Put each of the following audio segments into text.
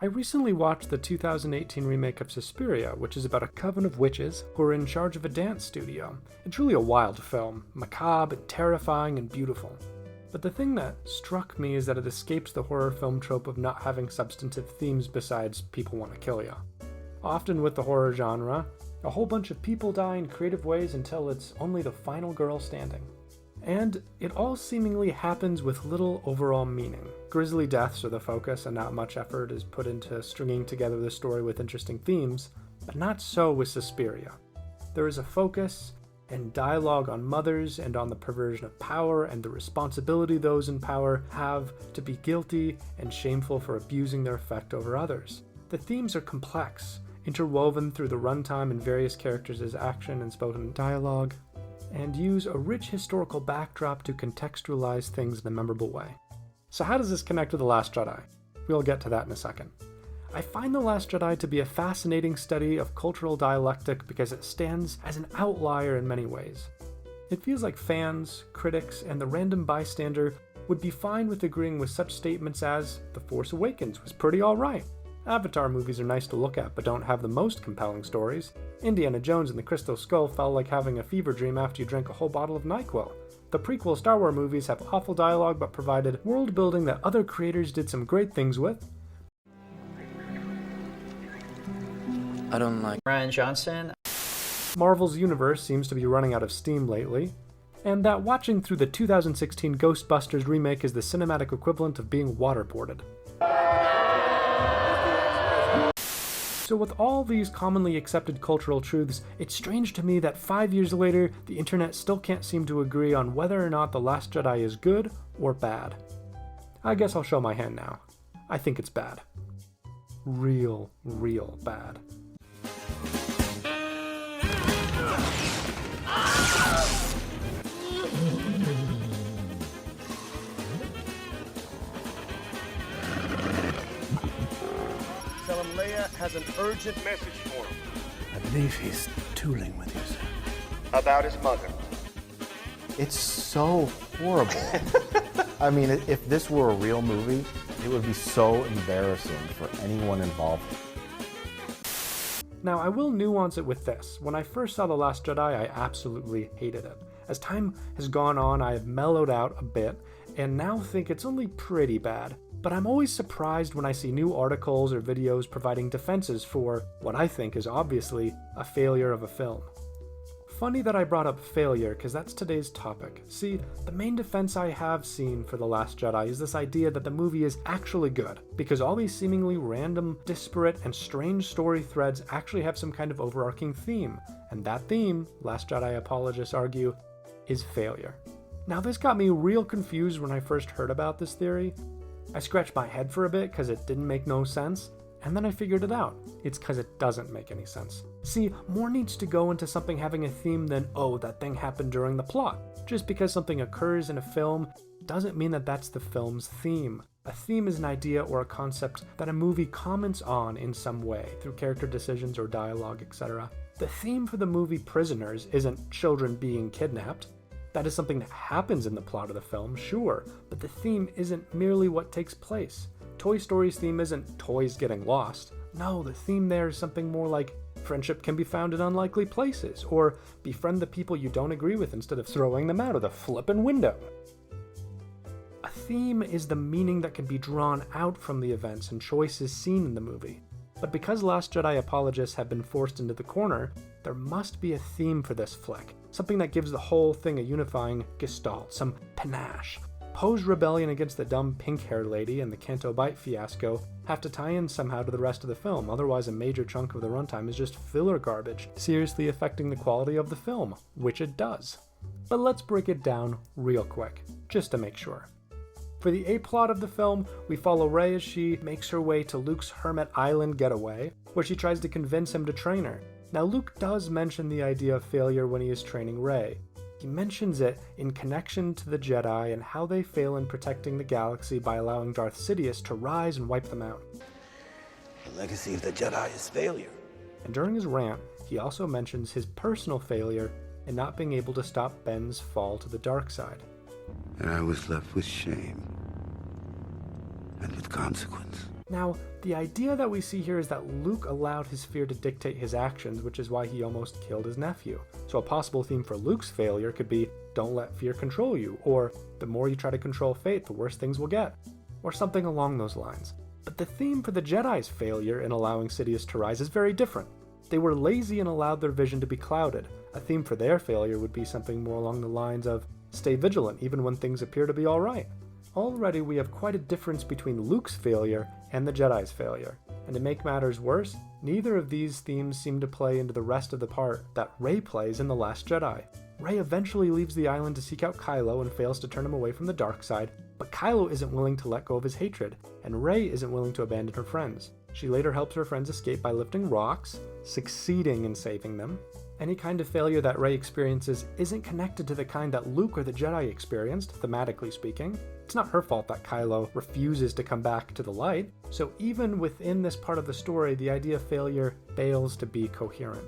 I recently watched the 2018 remake of Suspiria, which is about a coven of witches who are in charge of a dance studio. It's really a wild film, macabre and terrifying and beautiful. But the thing that struck me is that it escapes the horror film trope of not having substantive themes besides people want to kill ya. Often with the horror genre, a whole bunch of people die in creative ways until it's only the final girl standing. And it all seemingly happens with little overall meaning. Grisly deaths are the focus, and not much effort is put into stringing together the story with interesting themes, but not so with Suspiria. There is a focus and dialogue on mothers and on the perversion of power and the responsibility those in power have to be guilty and shameful for abusing their effect over others. The themes are complex, interwoven through the runtime and various characters' action and spoken dialogue, and use a rich historical backdrop to contextualize things in a memorable way. So how does this connect to The Last Jedi? We'll get to that in a second. I find The Last Jedi to be a fascinating study of cultural dialectic because it stands as an outlier in many ways. It feels like fans, critics, and the random bystander would be fine with agreeing with such statements as, The Force Awakens was pretty alright. Avatar movies are nice to look at but don't have the most compelling stories. Indiana Jones and the Crystal Skull felt like having a fever dream after you drank a whole bottle of NyQuil. The prequel Star Wars movies have awful dialogue but provided world building that other creators did some great things with. I don't like Ryan Johnson. Marvel's universe seems to be running out of steam lately, and that watching through the 2016 Ghostbusters remake is the cinematic equivalent of being waterboarded. So with all these commonly accepted cultural truths, it's strange to me that 5 years later, the internet still can't seem to agree on whether or not The Last Jedi is good or bad. I guess I'll show my hand now. I think it's bad. Real bad. Tell him Leia has an urgent message for him. I believe he's tooling with you, sir. About his mother. It's so horrible. I mean, if this were a real movie, it would be so embarrassing for anyone involved. Now, I will nuance it with this. When I first saw The Last Jedi, I absolutely hated it. As time has gone on, I have mellowed out a bit, and now think it's only pretty bad. But I'm always surprised when I see new articles or videos providing defenses for what I think is obviously a failure of a film. Funny that I brought up failure, because that's today's topic. See, the main defense I have seen for The Last Jedi is this idea that the movie is actually good, because all these seemingly random, disparate, and strange story threads actually have some kind of overarching theme, and that theme, Last Jedi apologists argue, is failure. Now this got me real confused when I first heard about this theory. I scratched my head for a bit because it didn't make no sense, and then I figured it out. It's because it doesn't make any sense. See, more needs to go into something having a theme than, oh, that thing happened during the plot. Just because something occurs in a film doesn't mean that that's the film's theme. A theme is an idea or a concept that a movie comments on in some way, through character decisions or dialogue, etc. The theme for the movie Prisoners isn't children being kidnapped. That is something that happens in the plot of the film, sure, but the theme isn't merely what takes place. Toy Story's theme isn't toys getting lost. No, the theme there is something more like friendship can be found in unlikely places, or befriend the people you don't agree with instead of throwing them out of the flippin' window. A theme is the meaning that can be drawn out from the events and choices seen in the movie. But because Last Jedi apologists have been forced into the corner, there must be a theme for this flick, something that gives the whole thing a unifying gestalt, some panache. Poe's rebellion against the dumb pink-haired lady and the Canto Bight fiasco have to tie in somehow to the rest of the film, otherwise a major chunk of the runtime is just filler garbage, seriously affecting the quality of the film, which it does. But let's break it down real quick, just to make sure. For the A-plot of the film, we follow Rey as she makes her way to Luke's Hermit Island getaway, where she tries to convince him to train her. Now Luke does mention the idea of failure when he is training Rey. He mentions it in connection to the Jedi and how they fail in protecting the galaxy by allowing Darth Sidious to rise and wipe them out. The legacy of the Jedi is failure. And during his rant, he also mentions his personal failure in not being able to stop Ben's fall to the dark side. And I was left with shame and with consequence. Now, the idea that we see here is that Luke allowed his fear to dictate his actions, which is why he almost killed his nephew. So a possible theme for Luke's failure could be, don't let fear control you, or the more you try to control fate, the worse things will get, or something along those lines. But the theme for the Jedi's failure in allowing Sidious to rise is very different. They were lazy and allowed their vision to be clouded. A theme for their failure would be something more along the lines of, stay vigilant even when things appear to be alright. Already we have quite a difference between Luke's failure and the Jedi's failure. And to make matters worse, neither of these themes seem to play into the rest of the part that Rey plays in The Last Jedi. Rey eventually leaves the island to seek out Kylo and fails to turn him away from the dark side, but Kylo isn't willing to let go of his hatred, and Rey isn't willing to abandon her friends. She later helps her friends escape by lifting rocks, succeeding in saving them. Any kind of failure that Rey experiences isn't connected to the kind that Luke or the Jedi experienced, thematically speaking. It's not her fault that Kylo refuses to come back to the light, so even within this part of the story, the idea of failure fails to be coherent.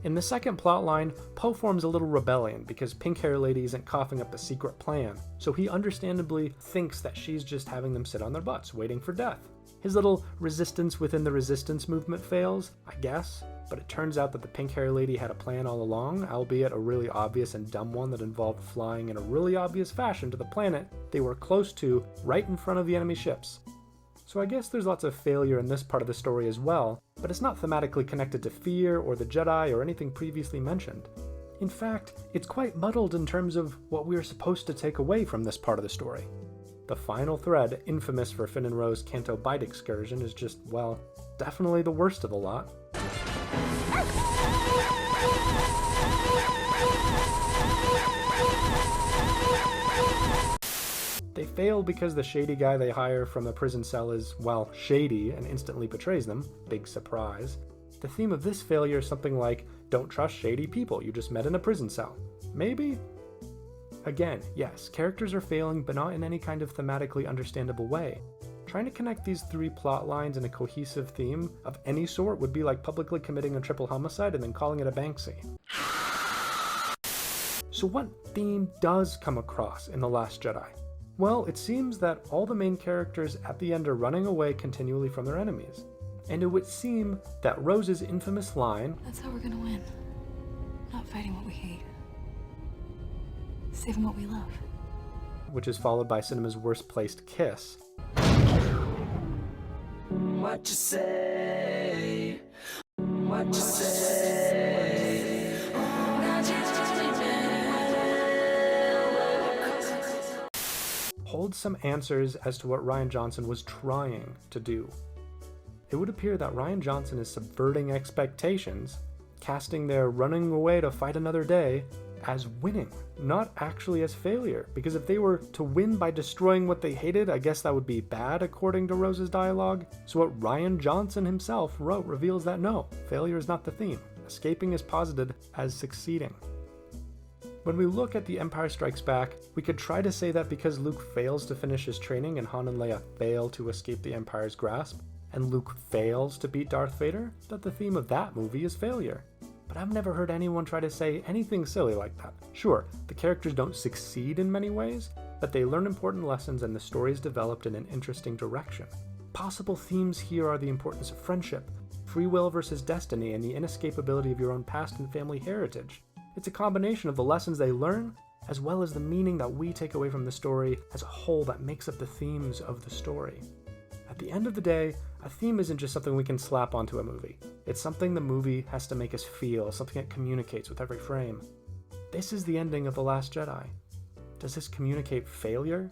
In the second plotline, Poe forms a little rebellion because Pink Hair Lady isn't coughing up a secret plan, so he understandably thinks that she's just having them sit on their butts, waiting for death. His little resistance within the resistance movement fails, I guess, but it turns out that the Pink Hair Lady had a plan all along, albeit a really obvious and dumb one that involved flying in a really obvious fashion to the planet they were close to, right in front of the enemy ships. So I guess there's lots of failure in this part of the story as well, but it's not thematically connected to fear or the Jedi or anything previously mentioned. In fact, it's quite muddled in terms of what we are supposed to take away from this part of the story. The final thread, infamous for Finn and Rose Canto Bight excursion, is just, well, definitely the worst of the lot. They fail because the shady guy they hire from the prison cell is, well, shady and instantly betrays them. Big surprise. The theme of this failure is something like, don't trust shady people you just met in a prison cell. Maybe? Again, yes, characters are failing, but not in any kind of thematically understandable way. Trying to connect these three plot lines in a cohesive theme of any sort would be like publicly committing a triple homicide and then calling it a Banksy. So what theme does come across in The Last Jedi? Well, it seems that all the main characters at the end are running away continually from their enemies. And it would seem that Rose's infamous line, "That's how we're gonna win. Not fighting what we hate. Saving what we love." which is followed by cinema's worst placed kiss. What you say? What you say? Holds some answers as to what Rian Johnson was trying to do. It would appear that Rian Johnson is subverting expectations, casting their running away to fight another day as winning, not actually as failure, because if they were to win by destroying what they hated, I guess that would be bad according to Rose's dialogue. So what Rian Johnson himself wrote reveals that no, failure is not the theme. Escaping is posited as succeeding. When we look at The Empire Strikes Back, we could try to say that because Luke fails to finish his training and Han and Leia fail to escape the Empire's grasp, and Luke fails to beat Darth Vader, that the theme of that movie is failure. But I've never heard anyone try to say anything silly like that. Sure, the characters don't succeed in many ways, but they learn important lessons and the story is developed in an interesting direction. Possible themes here are the importance of friendship, free will versus destiny, and the inescapability of your own past and family heritage. It's a combination of the lessons they learn, as well as the meaning that we take away from the story as a whole that makes up the themes of the story. At the end of the day, a theme isn't just something we can slap onto a movie. It's something the movie has to make us feel, something it communicates with every frame. This is the ending of The Last Jedi. Does this communicate failure?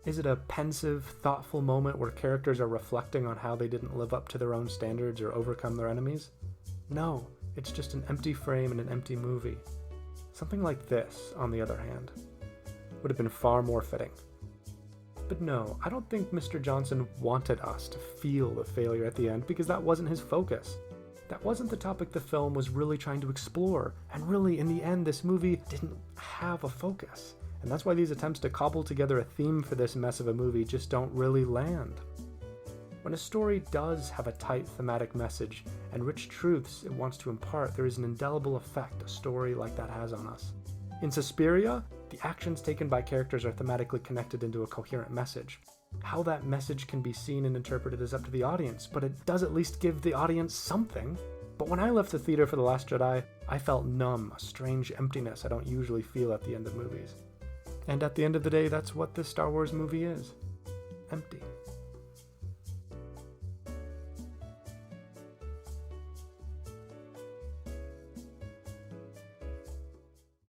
Is it a pensive, thoughtful moment where characters are reflecting on how they didn't live up to their own standards or overcome their enemies? No, it's just an empty frame in an empty movie. Something like this, on the other hand, would have been far more fitting. But no, I don't think Mr. Johnson wanted us to feel the failure at the end because that wasn't his focus. That wasn't the topic the film was really trying to explore, and really, in the end, this movie didn't have a focus. And that's why these attempts to cobble together a theme for this mess of a movie just don't really land. When a story does have a tight thematic message and rich truths it wants to impart, there is an indelible effect a story like that has on us. In Suspiria, the actions taken by characters are thematically connected into a coherent message. How that message can be seen and interpreted is up to the audience, but it does at least give the audience something. But when I left the theater for The Last Jedi, I felt numb, a strange emptiness I don't usually feel at the end of movies. And at the end of the day, that's what this Star Wars movie is. Empty.